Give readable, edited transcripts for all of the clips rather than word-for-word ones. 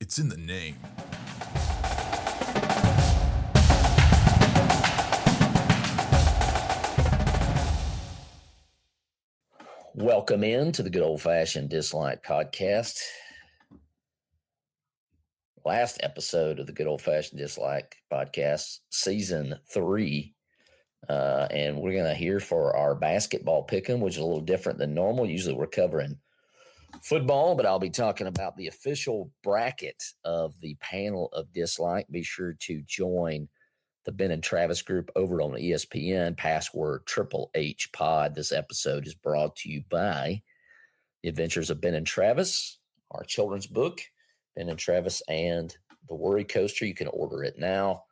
It's in the name. Welcome in to the Good Old Fashioned Dislike Podcast. Last episode of the Good Old Fashioned Dislike Podcast, Season 3. And we're going to hear for our basketball pick'em, which is a little different than normal. Usually we're covering football, but I'll be talking about the official bracket of the panel of dislike. Be sure to join the Ben and Travis group over on ESPN, password TripleHPod. This episode is brought to you by The Adventures of Ben and Travis, our children's book, Ben and Travis and the Worry Coaster. You can order it now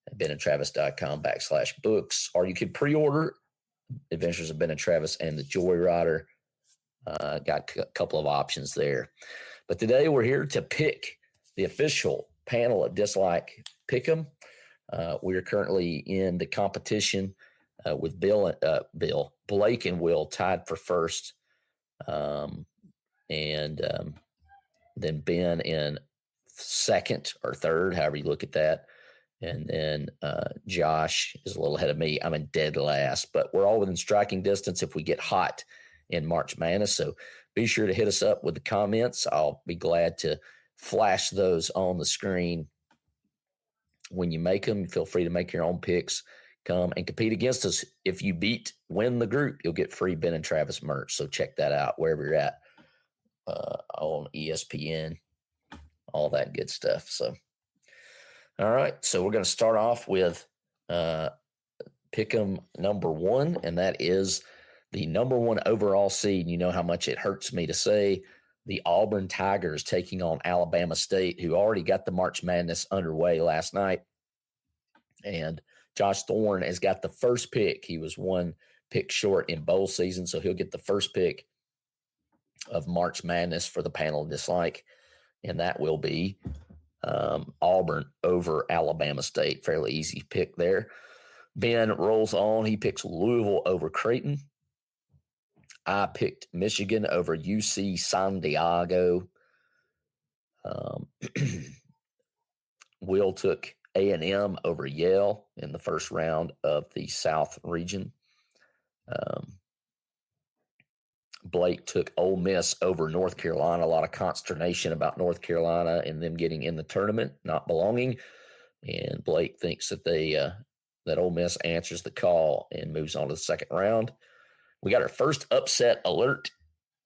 at benandtravis.com/books, or you can pre-order Adventures of Ben and Travis and the Joyrider. Got a couple of options there. But today we're here to pick the official panel of dislike pick'em. We are currently in the competition with Blake and Will tied for first, and then Ben in second or third, however you look at that. And then Josh is a little ahead of me. I'm in dead last, but we're all within striking distance if we get hot in March Madness. So be sure to hit us up with the comments. I'll be glad to flash those on the screen. When you make them, feel free to make your own picks. Come and compete against us. If you win the group, you'll get free Ben and Travis merch. So check that out wherever you're at on ESPN, all that good stuff. So, all right. So we're going to start off with pick'em number one, and that is the number one overall seed. You know how much it hurts me to say the Auburn Tigers taking on Alabama State, who already got the March Madness underway last night. And Josh Thorne has got the first pick. He was one pick short in bowl season, so he'll get the first pick of March Madness for the panel of dislike, and that will be Auburn over Alabama State. Fairly easy pick there. Ben rolls on. He picks Louisville over Creighton. I picked Michigan over UC San Diego. Will took A&M over Yale in the first round of the South region. Blake took Ole Miss over North Carolina. A lot of consternation about North Carolina and them getting in the tournament, not belonging. And Blake thinks that that Ole Miss answers the call and moves on to the second round. We got our first upset alert.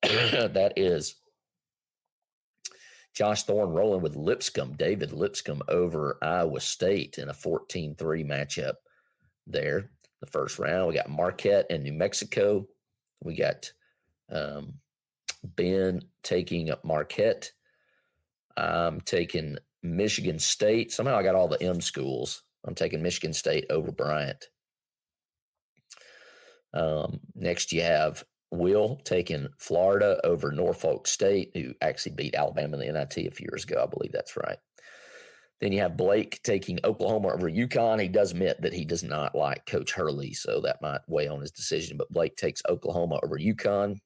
That is Josh Thorne rolling with Lipscomb, David Lipscomb over Iowa State in a 14-3 matchup there. The first round, we got Marquette and New Mexico. We got Ben taking up Marquette. I'm taking Michigan State. Somehow I got all the M schools. I'm taking Michigan State over Bryant. Next, you have Will taking Florida over Norfolk State, who actually beat Alabama in the NIT a few years ago. I believe that's right. Then you have Blake taking Oklahoma over UConn. He does admit that he does not like Coach Hurley, so that might weigh on his decision. But Blake takes Oklahoma over UConn.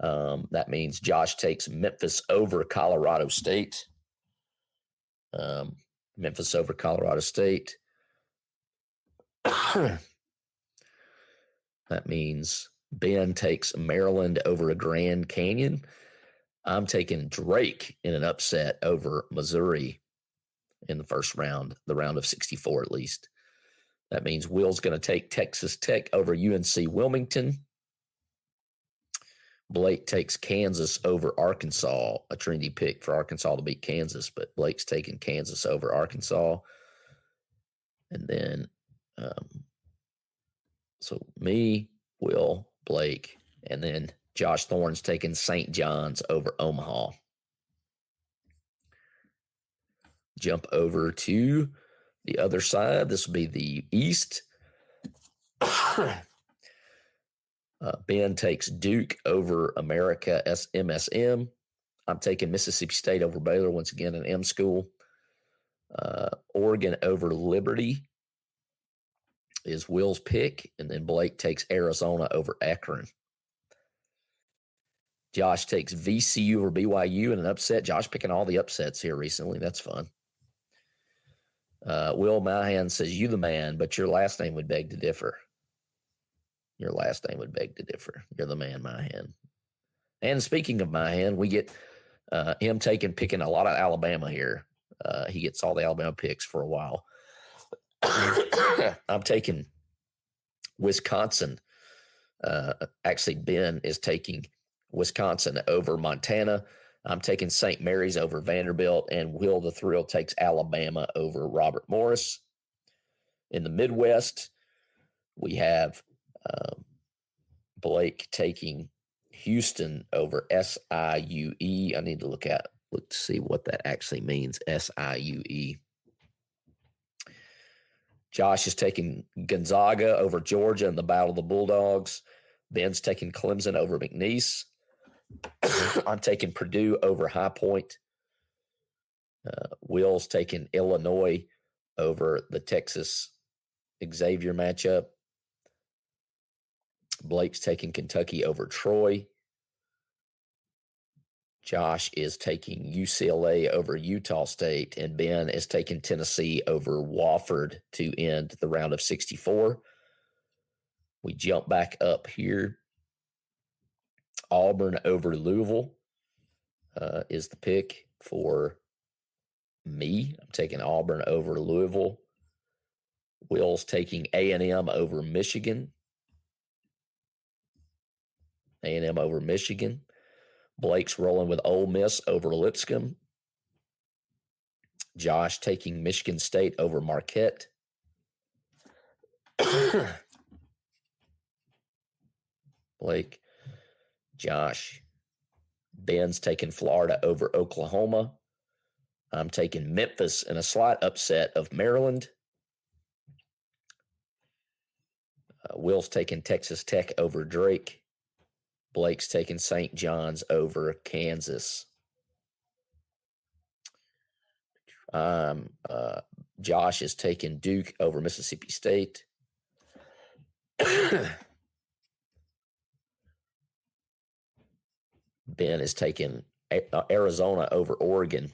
That means Josh takes Memphis over Colorado State. Memphis over Colorado State. That means Ben takes Maryland over a Grand Canyon. I'm taking Drake in an upset over Missouri in the first round, the round of 64 at least. That means Will's going to take Texas Tech over UNC Wilmington. Blake takes Kansas over Arkansas, a trendy pick for Arkansas to beat Kansas, but Blake's taking Kansas over Arkansas. And then so me, Will, Blake, and then Josh Thorne's taking St. John's over Omaha. Jump over to the other side. This will be the East. Ben takes Duke over America MSM. I'm taking Mississippi State over Baylor, once again, an M school. Oregon over Liberty is Will's pick, and then Blake takes Arizona over Akron. Josh takes VCU over BYU in an upset. Josh picking all the upsets here recently. That's fun. Will Mahan says, you the man, but your last name would beg to differ. Your last name would beg to differ. You're the man, Mahan. And speaking of Mahan, we get him picking a lot of Alabama here. He gets all the Alabama picks for a while. I'm taking Wisconsin. Actually, Ben is taking Wisconsin over Montana. I'm taking St. Mary's over Vanderbilt, and Will the Thrill takes Alabama over Robert Morris. In the Midwest, we have Blake taking Houston over SIUE. I need to look to see what that actually means, SIUE. Josh is taking Gonzaga over Georgia in the Battle of the Bulldogs. Ben's taking Clemson over McNeese. I'm taking Purdue over High Point. Will's taking Illinois over the Texas Xavier matchup. Blake's taking Kentucky over Troy. Josh is taking UCLA over Utah State, and Ben is taking Tennessee over Wofford to end the round of 64. We jump back up here. Auburn over Louisville is the pick for me. I'm taking Auburn over Louisville. Will's taking A&M over Michigan. A&M over Michigan. Blake's rolling with Ole Miss over Lipscomb. Josh taking Michigan State over Marquette. Blake, Josh, Ben's taking Florida over Oklahoma. I'm taking Memphis in a slight upset of Maryland. Will's taking Texas Tech over Drake. Blake's taking St. John's over Kansas. Josh is taking Duke over Mississippi State. Ben is taking Arizona over Oregon.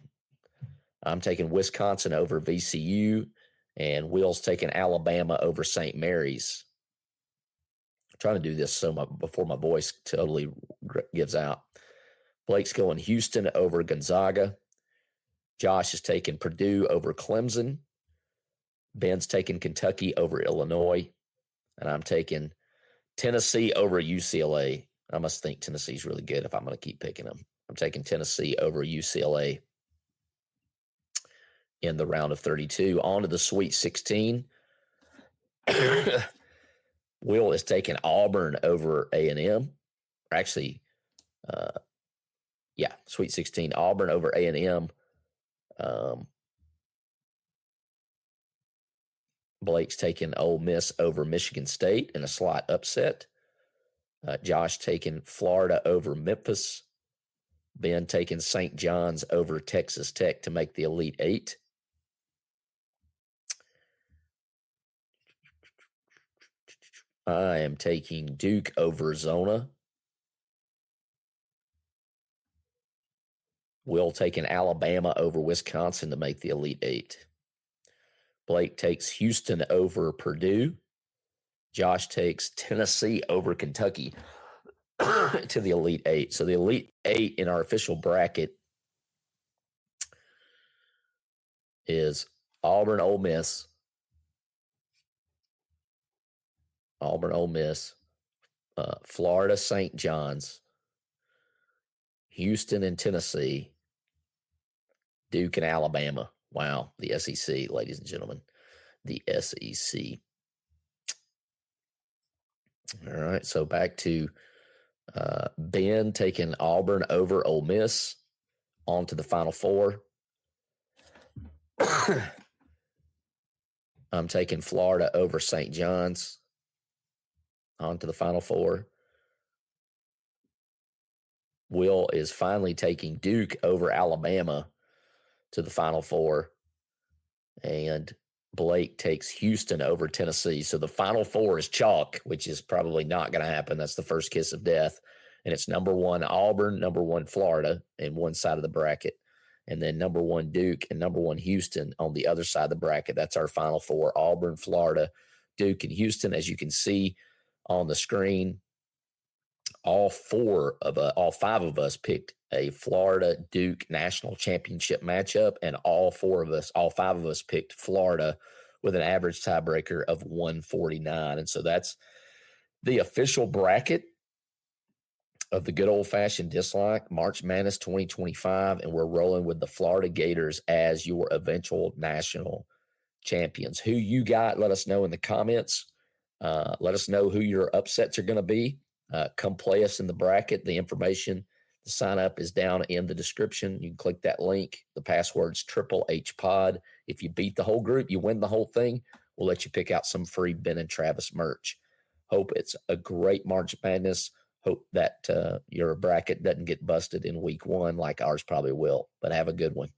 I'm taking Wisconsin over VCU, and Will's taking Alabama over St. Mary's. I'm trying to do this before my voice totally gives out. Blake's going Houston over Gonzaga. Josh is taking Purdue over Clemson. Ben's taking Kentucky over Illinois. And I'm taking Tennessee over UCLA. I must think Tennessee's really good if I'm going to keep picking them. I'm taking Tennessee over UCLA in the round of 32. On to the Sweet 16. Will is taking Auburn over A&M. Actually, Sweet 16. Auburn over A&M. Blake's taking Ole Miss over Michigan State in a slight upset. Josh taking Florida over Memphis. Ben taking St. John's over Texas Tech to make the Elite Eight. I am taking Duke over Zona. Will taking Alabama over Wisconsin to make the Elite Eight. Blake takes Houston over Purdue. Josh takes Tennessee over Kentucky to the Elite Eight. So the Elite Eight in our official bracket is Auburn, Ole Miss, Florida, St. John's, Houston and Tennessee, Duke and Alabama. Wow, the SEC, ladies and gentlemen, the SEC. All right, so back to Ben taking Auburn over Ole Miss. On to the Final Four. I'm taking Florida over St. John's. On to the Final Four. Will is finally taking Duke over Alabama to the Final Four. And Blake takes Houston over Tennessee. So the Final Four is chalk, which is probably not going to happen. That's the first kiss of death. And it's number 1 Auburn, number 1 Florida in one side of the bracket, and then number 1 Duke and number 1 Houston on the other side of the bracket. That's our Final Four: Auburn, Florida, Duke, and Houston. As you can see on the screen, all 5 of us picked a Florida Duke national championship matchup, and all 5 of us picked Florida with an average tiebreaker of 149. And so that's the official bracket of the good old-fashioned Dislike March Madness 2025, and we're rolling with the Florida Gators as your eventual national champions. Who you got, let us know in the comments. Let us know who your upsets are going to be. Come play us in the bracket. The information to sign up is down in the description. You can click that link. The password's TripleHPod. If you beat the whole group, you win the whole thing. We'll let you pick out some free Ben and Travis merch. Hope it's a great March Madness. Hope that your bracket doesn't get busted in week 1 like ours probably will. But have a good one.